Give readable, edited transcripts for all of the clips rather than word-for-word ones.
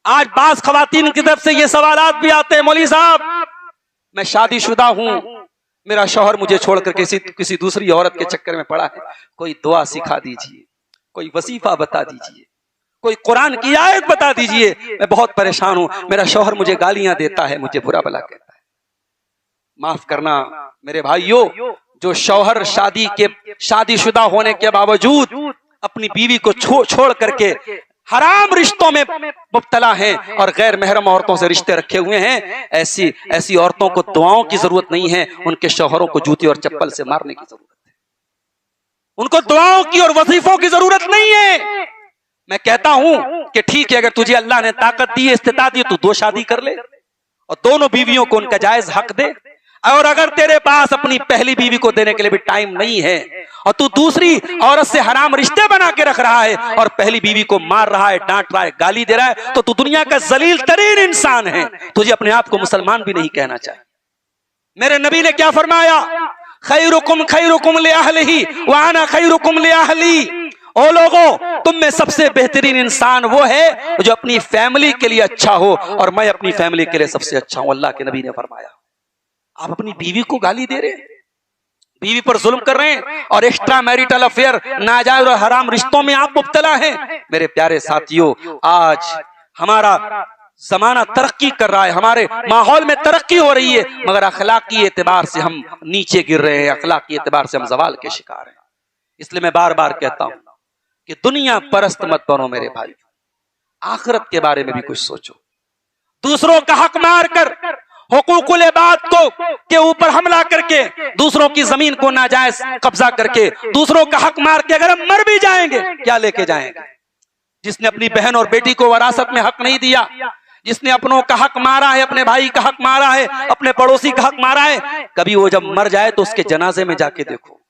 आज बास खवातीन की तरफ से ये सवालात भी आते हैं, मौलवी साहब मैं शादीशुदा हूं, मेरा शौहर मुझे छोड़कर किसी दूसरी औरत के चक्कर में पड़ा है, कोई दुआ सिखा दीजिए, कोई वजीफा बता दीजिए, कोई कुरान की आयत बता दीजिए, मैं बहुत परेशान हूं, मेरा शौहर मुझे गालियां देता है, मुझे बुरा भला कहता है। माफ करना मेरे भाइयों, जो शौहर शादीशुदा होने के बावजूद अपनी बीवी को छोड़ करके हराम रिश्तों में मुब्तला हैं और गैर महरम औरतों से रिश्ते रखे हुए हैं, ऐसी औरतों को दुआओं की जरूरत नहीं है, उनके शौहरों को जूती और चप्पल से मारने की जरूरत है। उनको दुआओं की और वजीफों की जरूरत नहीं है। मैं कहता हूं कि ठीक है, अगर तुझे अल्लाह ने ताकत दी है, इस्तिताअत दी, तू 2 शादी कर ले और दोनों बीवियों को उनका जायज हक दे। और अगर तेरे पास अपनी पहली बीवी को देने के लिए भी टाइम नहीं है और तू दूसरी औरत से हराम रिश्ते बना के रख रहा है और पहली बीवी को मार रहा है, डांट रहा है, गाली दे रहा है, तो तू दुनिया का जलील तरीन इंसान है। तुझे अपने आप को मुसलमान भी नहीं कहना चाहिए। मेरे नबी ने क्या फरमाया, खैरुकुम ले अहलिही व अना खैरुकुम ले अहली। ओ लोगों, तुम में सबसे बेहतरीन इंसान वो है जो अपनी फैमिली के लिए अच्छा हो और मैं अपनी फैमिली के लिए सबसे अच्छा हूं। अल्लाह के नबी ने फरमाया। आप अपनी बीवी को गाली दे रहे हैं, बीवी पर जुल्म कर रहे हैं और एक्स्ट्रा मैरिटल अफेयर, नाजायज और हराम रिश्तों में आप मुब्तला हैं। मेरे प्यारे साथियों, आज हमारा जमाना तरक्की कर रहा है, हमारे माहौल में तरक्की हो रही है, मगर अखलाकी एतबार से हम नीचे गिर रहे हैं, अखलाकी एतबार से हम जवाल के शिकार हैं। इसलिए मैं बार बार कहता हूं कि दुनिया परस्त मत बनो मेरे भाई, आखिरत के बारे में भी कुछ सोचो। दूसरों का हक मार कर, हुकूकुल इबाद के ऊपर हमला करके, दूसरों की जमीन को नाजायज कब्जा करके, दूसरों का हक मार के अगर हम मर भी जाएंगे, क्या लेके जाएंगे? जिसने अपनी बहन और बेटी को वरासत में हक नहीं दिया, जिसने अपनों का हक मारा है, अपने भाई का हक मारा है, अपने पड़ोसी का हक मारा है, कभी वो जब मर जाए तो उसके जनाजे में जाके देखो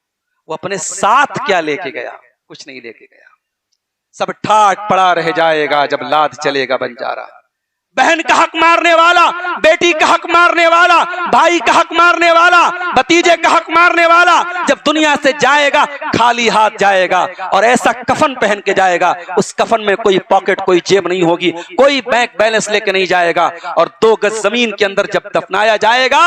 वो अपने साथ क्या लेके गया। कुछ नहीं लेके गया, सब ठाट पड़ा रह जाएगा जब लाद चलेगा बंजारा। बहन का हक मारने वाला, बेटी का हक मारने वाला, भाई का हक मारने वाला, भतीजे का हक मारने वाला जब दुनिया से जाएगा खाली हाथ जाएगा और ऐसा कफन पहन के जाएगा, उस कफन में कोई पॉकेट, कोई जेब नहीं होगी, कोई बैंक बैलेंस लेके नहीं जाएगा और 2 गज जमीन के अंदर जब दफनाया जाएगा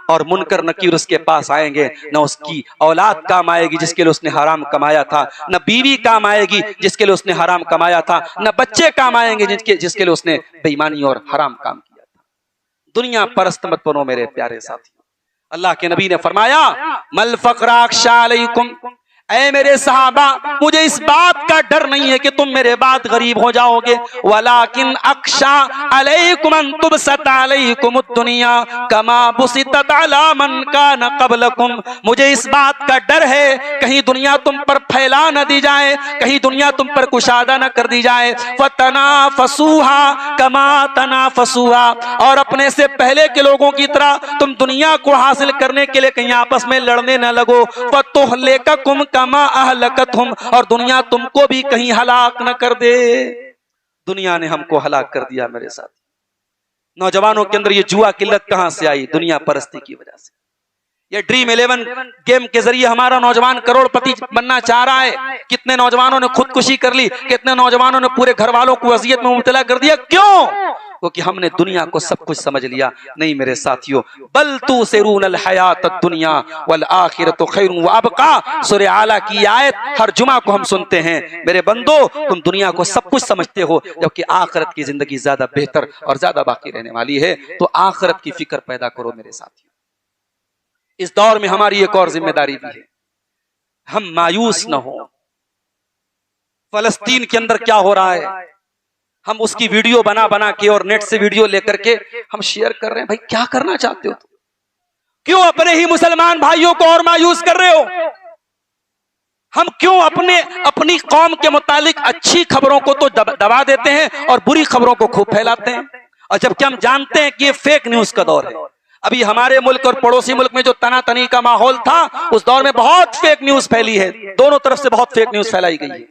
और मुनकर नकीर उसके पास आएंगे, न उसकी औलाद काम आएगी जिसके लिए उसने हराम कमाया था, न बीवी काम आएगी जिसके लिए उसने हराम कमाया था, न बच्चे काम आएंगे जिसके लिए उसने बेईमानी और हराम काम किया था। दुनिया परस्त मत बनो मेरे प्यारे साथियों। अल्लाह के नबी ने फरमाया, मल फक़रा अख्शा अलैकुम, ऐ मेरे सहाबा, मुझे इस बात का डर नहीं है कि तुम मेरे बाद गरीब हो जाओगे, वलाकिन अख्शा अलैकुम अन तुबसत अलैकुम दुनिया कमा बुसितत अला मन कान क़ब्लकुम। मुझे इस बात का डर है कहीं दुनिया तुम पर फैला न दी जाए, कहीं दुनिया तुम पर कुशादा न कर दी जाए। फतनाफसूहा कमा तनाफसूहा, और अपने से पहले के लोगों की तरह तुम दुनिया को हासिल करने के लिए कहीं आपस में लड़ने न लगो। फतुहलिककुम कमा अहलकतहुम, और दुनिया तुमको भी कहीं हलाक न कर दे। दुनिया ने हमको हलाक कर दिया मेरे साथ। नौजवानों के अंदर ये जुआ किल्लत कहां से आई? दुनिया परस्ती की वजह से। ये ड्रीम 11 गेम के जरिए हमारा नौजवान करोड़पति बनना चाह रहा है। कितने नौजवानों ने खुदकुशी कर ली, कितने नौजवानों ने पूरे घर वालों को अजियत में मुब्तला कर दिया। क्यों? क्योंकि हमने दुनिया को सब कुछ समझ लिया। नहीं मेरे साथियों, बल तुसिरून हयात दुनिया वल आखिरतु खैरुन व अबका, सूरह आला की आयत हर जुमा को हम सुनते हैं। मेरे बंदो, तुम दुनिया को सब कुछ समझते हो, जबकि आखिरत की जिंदगी ज्यादा बेहतर और ज्यादा बाकी रहने वाली है। तो आखिरत की फिक्र पैदा करो मेरे साथियों। इस दौर में हमारी एक और जिम्मेदारी भी है, हम मायूस न हो। फलस्तीन के अंदर क्या हो रहा है, हम उसकी वीडियो बना बना के और नेट से वीडियो लेकर के हम शेयर कर रहे हैं। भाई क्या करना चाहते हो तुम? क्यों अपने ही मुसलमान भाइयों को और मायूस कर रहे हो? हम क्यों अपनी कौम के मुतालिक अच्छी खबरों को तो दबा देते हैं और बुरी खबरों को खूब फैलाते हैं? और जबकि हम जानते हैं कि ये फेक न्यूज का दौर है। अभी हमारे मुल्क और पड़ोसी मुल्क में जो तनातनी का माहौल था, उस दौर में बहुत फेक न्यूज फैली है। दोनों तरफ से बहुत फेक न्यूज फैलाई गई है।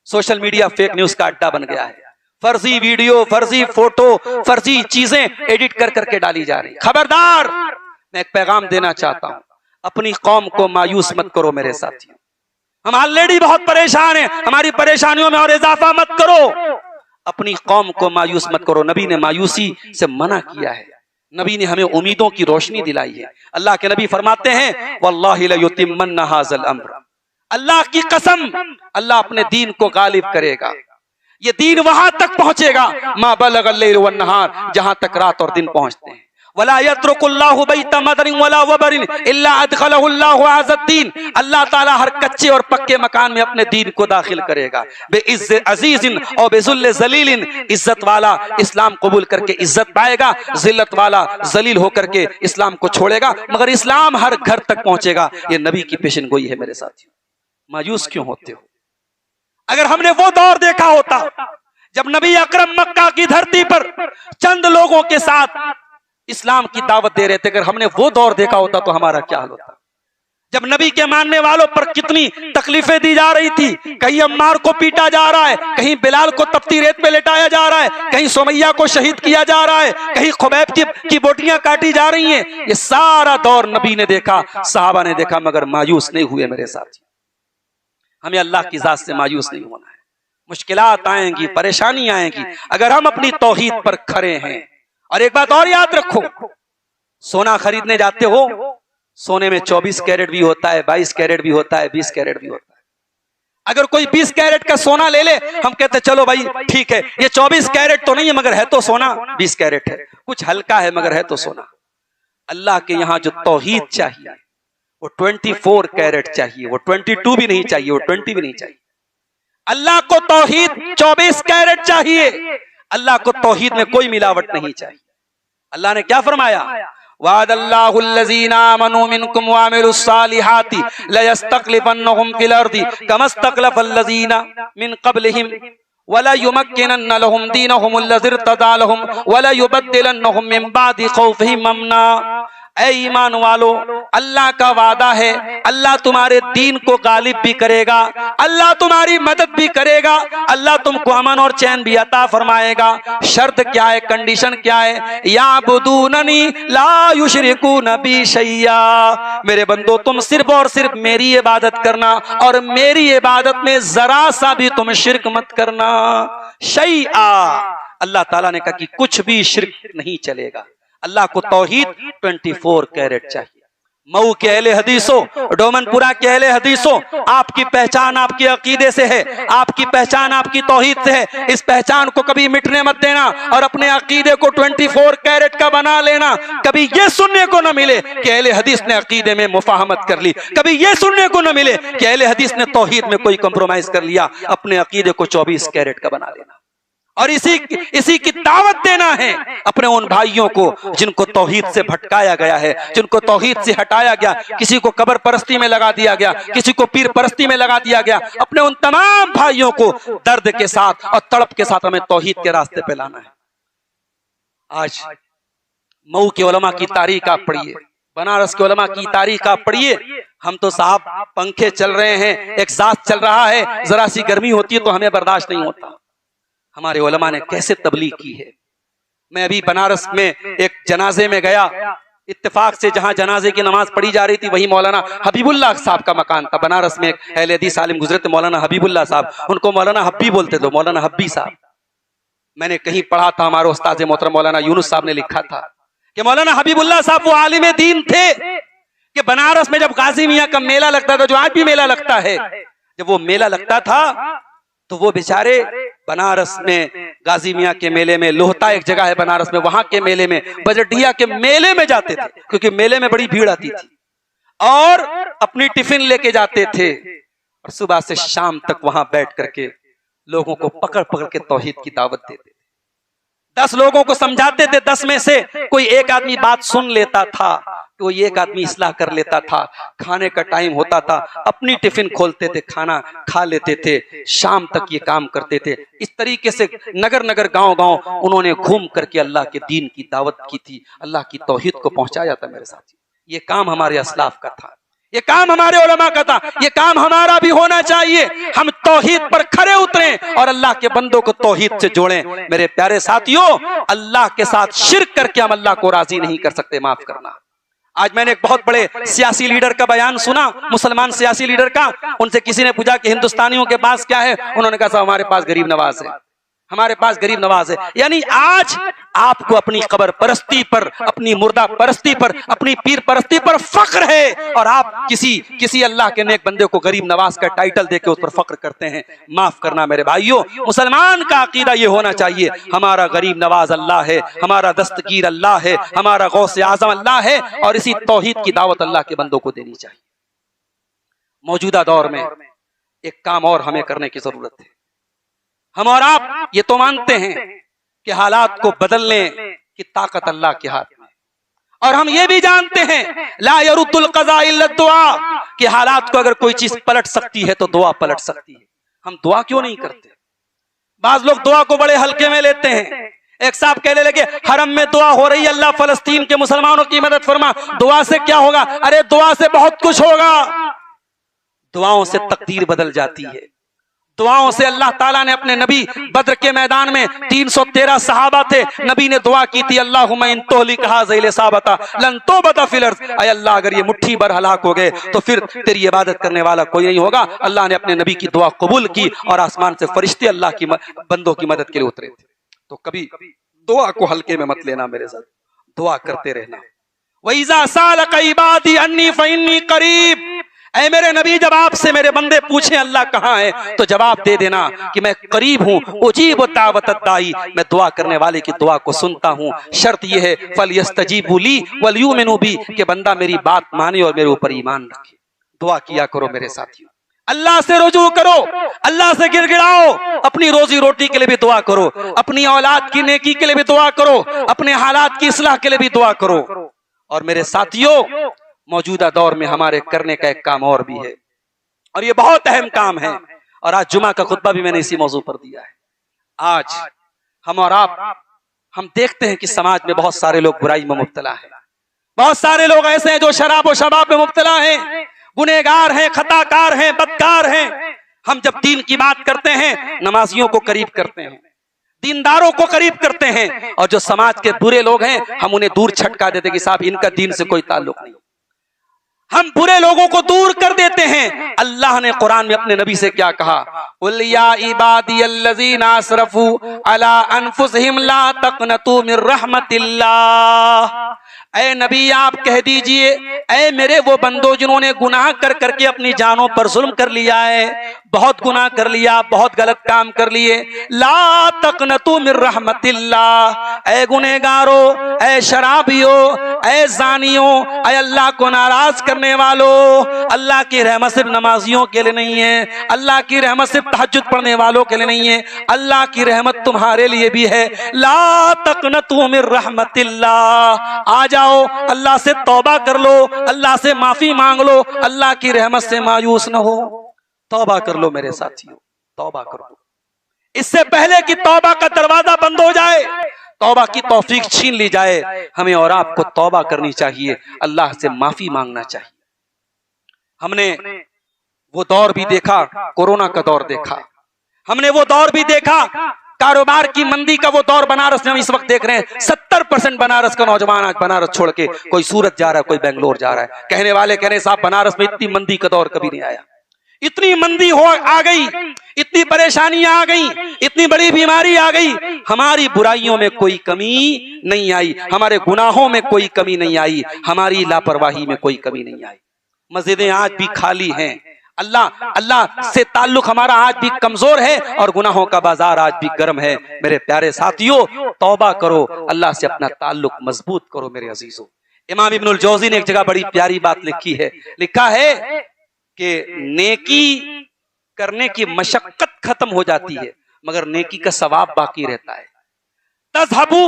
सोशल मीडिया फेक न्यूज का अड्डा बन गया है। फर्जी वीडियो, फर्जी फोटो, फर्जी चीजें एडिट कर करके डाली जा रही। खबरदार, मैं एक पैगाम देना चाहता हूं, अपनी कौम को मायूस मत करो मेरे साथियों। हम ऑलरेडी बहुत परेशान हैं, हमारी परेशानियों में और इजाफा मत करो। अपनी कौम को मायूस मत करो। नबी ने मायूसी से मना किया है, नबी ने हमें उम्मीदों की रोशनी दिलाई है। अल्लाह के नबी फरमाते हैं वल्लाहि लयुतिम्मन्ना हाज़ल अम्र, अल्लाह की कसम अल्लाह अपने दीन को गालिब करेगा। ये दीन वहां तक पहुंचेगा मा बलगल लैल वन नहार, जहां तक रात और दिन पहुंचते हैं। वला यत्रुकुल्लाहु बैता मदरिन वला वबरिन इल्ला अदखलहुल्लाहु अज़द्दीन, अल्लाह ताला हर कच्चे और पक्के मकान में अपने दीन को दाखिल करेगा। बेइज्जत अजीजिन और बेजुल्ल जलीलिन, इज्जत वाला इस्लाम कबूल करके इज्जत पाएगा, जिल्लत वाला जलील होकर के इस्लाम को छोड़ेगा, मगर इस्लाम हर घर तक पहुंचेगा। ये नबी की पेशन गोई है मेरे साथियों। मायूस क्यों होते हो? अगर हमने वो दौर देखा होता जब नबी अकरम मक्का की धरती पर चंद लोगों के साथ इस्लाम की दावत दे रहे थे, अगर हमने वो दौर देखा होता तो हमारा क्या हाल होता? जब नबी के मानने वालों पर कितनी तकलीफें दी जा रही थी, कहीं अम्मार को पीटा जा रहा है, कहीं बिलाल को तपती रेत पे लेटाया जा रहा है, कहीं सुमैया को शहीद किया जा रहा है, कहीं खुबैब की बोटियां काटी जा रही हैं, ये सारा दौर नबी ने देखा, सहाबा ने देखा, मगर मायूस नहीं हुए मेरे साथी। हमें अल्लाह की जात से मायूस नहीं होना है। मुश्किलात आएंगी, परेशानी आएंगी, अगर हम अपनी तौहीद पर खड़े हैं। और एक बात और याद रखो, सोना खरीदने जाते हो, सोने में 24 कैरेट भी होता है, 22 कैरेट भी होता है, 20 कैरेट भी होता है। अगर कोई 20 कैरेट का सोना ले ले, हम कहते चलो भाई ठीक है, ये 24 कैरेट तो नहीं है मगर है तो सोना, 20 कैरेट है, कुछ हल्का है मगर है तो सोना। अल्लाह के यहां जो तौहीद चाहिए वो 24 कैरेट चाहिए, वो 22 भी नहीं चाहिए, वो 20 भी नहीं चाहिए। अल्लाह को तौहीद 24 कैरेट चाहिए। अल्लाह को तौहीद में कोई मिलावट नहीं चाहिए। अल्लाह ने क्या फरमाया? वादल्लाहुल्लज़ीना आमनू मिनकुम वामिलुस्सालिहाति लयस्तक्लिफन्नहुम फिल अर्दि कमस्तक्लफल्लज़ीना मिन क़ब्लिहिम वला युमक्किनन्न लहुम दीनहुमुल्लज़ी इर्तदा लहुम वला युबद्दिलन्नहुम मिन बादि खौफिहिम अमना। ऐ ईमान वालो, अल्लाह का वादा है, अल्लाह तुम्हारे दीन को गालिब भी करेगा, अल्लाह तुम्हारी मदद भी करेगा, अल्लाह तुमको अमन और चैन भी अता फरमाएगा। शर्त क्या है, कंडीशन क्या है? याबुदूननी ला युशरिकून बी शैया, मेरे बंदो तुम सिर्फ और सिर्फ मेरी इबादत करना और मेरी इबादत में जरा सा भी तुम शिर्क मत करना। शैया, अल्लाह ताला ने कहा कि कुछ भी शिर्क नहीं चलेगा। अल्लाह को तौहीद 24 कैरेट चाहिए। मऊ के अहले हदीसों, डोमनपुरा के अहले हदीसों, आपकी पहचान आपके अकीदे से है, आपकी पहचान आपकी तौहीद से है। इस पहचान को कभी मिटने मत देना और अपने अकीदे को 24 कैरेट का बना लेना। कभी ये सुनने को न मिले कि अहले हदीस ने अकीदे में मुफाहमत कर ली, कभी ये सुनने को न मिले कि अहले हदीस ने तौहीद में कोई कंप्रोमाइज कर लिया। अपने अकीदे को 24 कैरेट का बना लेना और इसी की दावत देना है अपने उन भाइयों को जिनको तौहीद से भटकाया गया है, जिनको तौहीद से हटाया गया, किसी को कब्र परस्ती में लगा दिया गया, किसी को पीर परस्ती में लगा दिया गया। अपने उन तमाम भाइयों को दर्द के साथ और तड़प के साथ हमें तौहीद के रास्ते पे लाना है। आज मऊ के उलमा की तारीख आप पढ़िए, बनारस के उलमा की तारीख आप पढ़िए। हम तो साहब पंखे चल रहे हैं, एग्जॉस्ट चल रहा है, जरा सी गर्मी होती है तो हमें बर्दाश्त नहीं होता। हमारे उलमा ने कैसे तबलीग की है। मैं अभी बनारस में एक जनाजे में गया, इत्तेफाक से जहां जनाजे की नमाज पढ़ी जा रही थी वहीं मौलाना हबीबुल्लाह साहब का मकान था। बनारस में एक अहले हदीस आलिम गुजरे थे मौलाना हबीबुल्लाह साहब, उनको मौलाना हब्बी बोलते थे, मौलाना हब्बी साहब। मैंने कहीं पढ़ा था, हमारे उस्ताद मोहतरम मौलाना यूनुस साहब ने लिखा था कि मौलाना हबीबुल्लाह साहब वो आलिम दीन थे कि बनारस में जब गाजी मियाँ का मेला लगता था, जो आज भी मेला लगता है, जब वो मेला लगता था तो वो बेचारे बनारस में गाजी मियाँ के मेले में, लोहता एक जगह है बनारस में, वहां के मेले में, बजटिया के मेले में जाते थे क्योंकि मेले में बड़ी भीड़ आती थी, और अपनी टिफिन लेके जाते थे और सुबह से शाम तक वहां बैठ करके लोगों को पकड़ पकड़ के तौहीद की दावत देते थे। 10 लोगों को समझाते थे, 10 में से कोई एक आदमी बात सुन लेता था, तो एक आदमी इस्लाह कर लेता था। खाने का टाइम होता था, अपनी टिफिन खोलते थे, खाना खा लेते थे, शाम तक ये काम करते थे। इस तरीके से नगर नगर गांव गांव उन्होंने घूम करके अल्लाह के दीन की दावत की थी, अल्लाह की तौहीद को पहुंचाया था। मेरे साथी, ये काम हमारे असलाफ का था, ये काम हमारे उलमा का था, ये काम हमारा भी होना चाहिए। हम तौहीद पर खरे उतरें और अल्लाह के बंदों को तौहीद से जोड़ें। मेरे प्यारे साथियों, अल्लाह के साथ शिर्क करके हम अल्लाह को राजी नहीं कर सकते, माफ करना। आज मैंने एक बहुत बड़े सियासी लीडर का बयान सुना, मुसलमान सियासी लीडर का। उनसे किसी ने पूछा कि हिंदुस्तानियों के पास क्या है, उन्होंने कहा साहब हमारे पास गरीब नवाज है, हमारे पास गरीब नवाज है। यानी आज आपको अपनी कब्र परस्ती पर, अपनी मुर्दा परस्ती पर, अपनी पीर परस्ती पर फख्र है, और आप किसी अल्लाह के नेक बंदे को गरीब नवाज का टाइटल देके उस पर फख्र करते हैं। माफ करना मेरे भाइयों, मुसलमान का अकीदा ये होना चाहिए, हमारा गरीब नवाज अल्लाह है, हमारा दस्तगीर अल्लाह है, हमारा गौसे आजम अल्लाह है, और इसी तौहीद की दावत अल्लाह के बंदों को देनी चाहिए। मौजूदा दौर में एक काम और हमें करने की जरूरत है। हम और आप ये तो मानते हैं कि हालात को बदलने की ताकत अल्लाह के हाथ में, और हम ये भी जानते हैं ला यरुद्दुल क़ज़ा इल्ला दुआ, कि हालात को अगर कोई चीज पलट सकती है तो दुआ पलट सकती है। हम दुआ क्यों नहीं करते? बाज लोग दुआ को बड़े हल्के में लेते हैं। एक साहब कहने लगे हरम में दुआ हो रही है, अल्लाह फलस्तीन के मुसलमानों की मदद फरमा, दुआ से क्या होगा? अरे दुआ से बहुत कुछ होगा। दुआओं से तकदीर बदल जाती है। दुआओं से अल्लाह ताला ने अपने नबी, बद्र के मैदान में 313 सहाबा थे, नबी ने दुआ की थी अल्लाहुम्मा इन तुहलिक हाज़िल साबता लन तौबता फिल अर्ज़, ऐ अल्लाह अगर ये मुट्ठी भर हलाक हो गए तो फिर तेरी इबादत करने वाला कोई नहीं होगा। अल्लाह ने अपने नबी की दुआ कबूल की और आसमान से फरिश्ते अल्लाह की बंदों की मदद के लिए उतरे थे। तो कभी दुआ को हल्के में मत लेना मेरे साथ, दुआ करते रहना। वइज़ा सालक इबादी अन्नी फ़इन्नी क़रीब, ऐ मेरे नबी जब आपसे मेरे बंदे पूछे अल्लाह कहाँ है तो जवाब दे देना कि मैं करीब हूँ, उजीब दावत दाई, मैं दुआ करने वाले की दुआ को सुनता हूँ। शर्त यह है फलयस्तजीबू ली वलयुमिनू बी, कि बंदा मेरी बात माने और मेरे ऊपर ईमान रखे। दुआ किया करो मेरे साथियों, अल्लाह से रुजू करो, अल्लाह से गिड़गिड़ाओ, अपनी रोजी रोटी के लिए भी दुआ करो, अपनी औलाद की नेकी के लिए भी दुआ करो, अपने हालात की इस्लाह के लिए भी दुआ करो। और मेरे साथियों, मौजूदा दौर में हमारे करने का एक काम और भी है, और ये बहुत अहम काम है, और आज जुमा का खुतबा भी मैंने इसी मौजू पर दिया है। आज हम और आप हम देखते हैं कि समाज में बहुत सारे लोग बुराई में मुब्तला हैं। बहुत सारे लोग ऐसे हैं जो शराब और शबाब में मुब्तला हैं, गुनहगार हैं, खताकार हैं, बदकार हैं। हम जब दीन की बात करते हैं, नमाजियों को करीब करते हैं, दीनदारों को करीब करते हैं, और जो समाज के बुरे लोग हैं हम उन्हें दूर छटका देते कि साहब इनका दीन से कोई ताल्लुक नहीं। हम बुरे लोगों को दूर कर देते हैं। अल्लाह ने कुरान में अपने नबी से क्या कहा? कुल या इबादियल्लज़ीना असरफू अला अनफुसिहिम ला तक़नतू मिर रहमतिल्लाह। ऐ नबी आप कह दीजिए, ऐ मेरे वो बंदो जिन्होंने गुनाह कर करके अपनी जानों पर जुल्म कर लिया है, बहुत गुनाह कर लिया, बहुत गलत काम कर लिए, ला तक़नतू मिर रहमतिल्लाह, ऐ गुनहगारो, ऐ शराबियो, ऐ जानियो, ऐ अल्लाह को नाराज करने वालों, अल्लाह की रहमत सिर्फ नमाजियों के लिए नहीं है, अल्लाह की रहमत सिर्फ तहज्जुद पढ़ने वालों के लिए नहीं है, अल्लाह की रहमत तुम्हारे लिए भी है। ला तक़नतू मिर रहमतिल्लाह, आ जाओ अल्लाह से तौबा कर लो, अल्लाह से माफी मांग लो, अल्लाह की रहमत से मायूस न हो। तौबा कर लो मेरे साथियों, तौबा कर लो, इससे पहले कि तौबा का दरवाजा बंद हो जाए, तौबा की तौफीक छीन ली जाए। हमें और आपको तौबा करनी चाहिए, अल्लाह से माफी मांगना चाहिए। हमने वो दौर भी देखा, कोरोना का दौर देखा, हमने वो दौर भी देखा, कारोबार की मंदी का वो दौर बनारस में हम इस वक्त देख रहे हैं। 70% बनारस का नौजवान आज बनारस छोड़ के कोई सूरत जा रहा है, कोई बेंगलोर जा रहा है। कहने वाले कह रहे साहब बनारस में इतनी मंदी का दौर कभी नहीं आया, इतनी मंदी हो आ गई, इतनी परेशानियां आ गई, इतनी बड़ी बीमारी आ गई, हमारी बुराइयों में कोई कमी नहीं आई, हमारे गुनाहों में कोई कमी नहीं आई, हमारी लापरवाही में कोई कमी नहीं आई। मस्जिदें आज भी खाली हैं, अल्लाह से ताल्लुक हमारा आज भी कमजोर है, और गुनाहों का बाजार आज भी गर्म है। मेरे प्यारे साथियों, तौबा करो, अल्लाह से अपना ताल्लुक मजबूत करो मेरे अजीजों। इमाम इब्नुल जौज़ी ने एक जगह बड़ी प्यारी बात लिखी है, लिखा है कि नेकी करने की मशक्कत खत्म हो जाती है मगर नेकी का सवाब बाकी रहता है। तज़हबु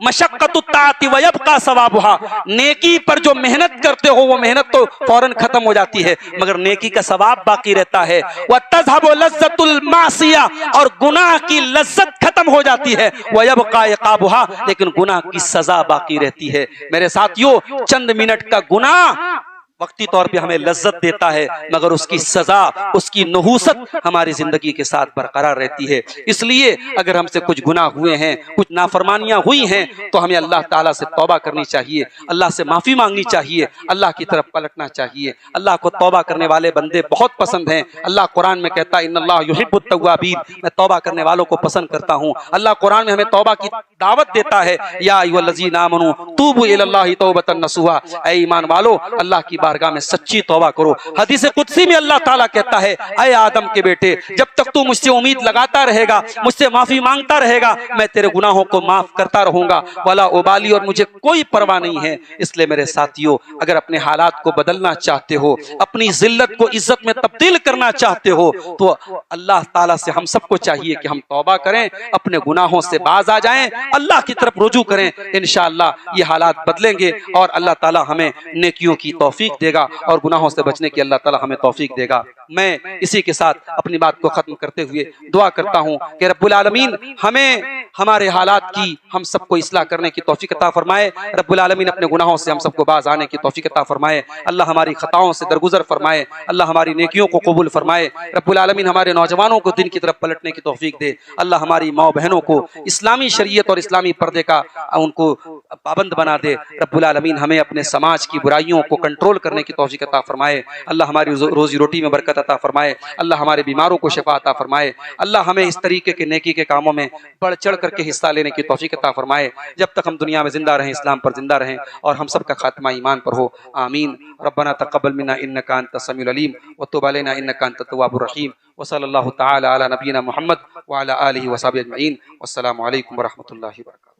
मशक्कतु ताअति व यबका सवाबुहा, नेकी पर जो मेहनत करते हो वो मेहनत तो फौरन खत्म हो जाती है मगर नेकी का सवाब बाकी रहता है। व तज़हबु लज़्ज़तुल मासिया, और गुनाह की लज्जत खत्म हो जाती है। व यबका इक़ाबुहा, लेकिन गुनाह की सजा बाकी रहती है। मेरे साथियों, चंद मिनट का गुनाह वक्ती तौर पे हमें लज्जत देता है, मगर उसकी सजा, उसकी नहूसत हमारी जिंदगी के साथ बरकरार रहती है। इसलिए अगर हमसे कुछ गुनाह हुए हैं, कुछ नाफरमानियां हुई हैं, तो हमें अल्लाह ताला से तौबा करनी चाहिए, अल्लाह से माफी मांगनी चाहिए, अल्लाह की तरफ पलटना चाहिए। अल्लाह को तौबा करने वाले बंदे बहुत पसंद हैं। अल्लाह कुरान में कहता है इन्नल्लाह युहिब्बुत तव्वाबीन, मैं तौबा करने वालों को पसंद करता हूँ। अल्लाह कुरान में हमें तौबा की दावत देता है, या अय्युहल्लज़ीना आमनू तूबू इलल्लाहि तौबतन नसूहा, ऐ ईमान वालो अल्लाह की बारगाह में सच्ची तौबा करो। हदीस कुदसी में अल्लाह ताला कहता है, ऐ आदम के बेटे, जब तक तू मुझसे उम्मीद लगाता रहेगा, मुझसे माफी मांगता रहेगा, मैं तेरे गुनाहों को माफ करता रहूंगा, वला उबाली, और मुझे कोई परवाह नहीं है। इसलिए मेरे साथियों, अगर अपने हालात को बदलना चाहते हो, अपनी जिल्लत को इज्जत में तब्दील करना चाहते हो, तो अल्लाह ताला से हम सबको चाहिए कि हम तौबा करें, अपने गुनाहों से बाज आ जाएं, अल्लाह की तरफ रुजू करें। इंशाअल्लाह ये हालात बदलेंगे और अल्लाह ताला हमें नेकियों की तौफीक देगा और गुनाहों से बचने की अल्लाह ताला हमें तौफीक देगा। मैं इसी के साथ अपनी बात को खत्म करते हुए दुआ करता हूँ कि रब्बुल आलमीन हमें हमारे हालात की, हम सबको इस्लाह करने की तौफीक अता फरमाए। रब्बुल आलमीन अपने गुनाहों से हम सबको बाज आने की तौफीक अता फरमाए। अल्लाह हमारी खताओं से दरगुजर फरमाए, अल्लाह हमारी नेकियों को कबूल फरमाए। रब्बुल आलमीन हमारे नौजवानों को दिन की तरफ पलटने की तौफीक दे। अल्लाह हमारी माँ बहनों को इस्लामी शरीयत और इस्लामी पर्दे का उनको पाबंद बना दे। रब्बुल आलमीन हमें अपने समाज की बुराइयों को कंट्रोल करने की तौफीक अता फरमाए। अल्लाह हमारी रोजी रोटी में बरकत अता फरमाए। अल्लाह हमारे बीमारों को शिफा अता फरमाए। अल्लाह हमें इस तरीके के नेकी के कामों में बढ़ चढ़ करके हिस्सा लेने की तौफीक अता फरमाए। जब तक हम दुनिया में जिंदा रहें, इस्लाम पर जिंदा रहें और हम सब का खात्मा ईमान पर हो। आमीन। रब्बना तक़ब्बल मिन्ना इन्नका अंतस समीउल अलीम व तुब अलैना इन्नका अंतत तव्वाबुर रहीम व सल्लल्लाहु तआला अला नबीना मुहम्मद व अला आलिहि व सहबिहि अजमईन। वस्सलामु अलैकुम व रहमतुल्लाहि व बरकातुहू।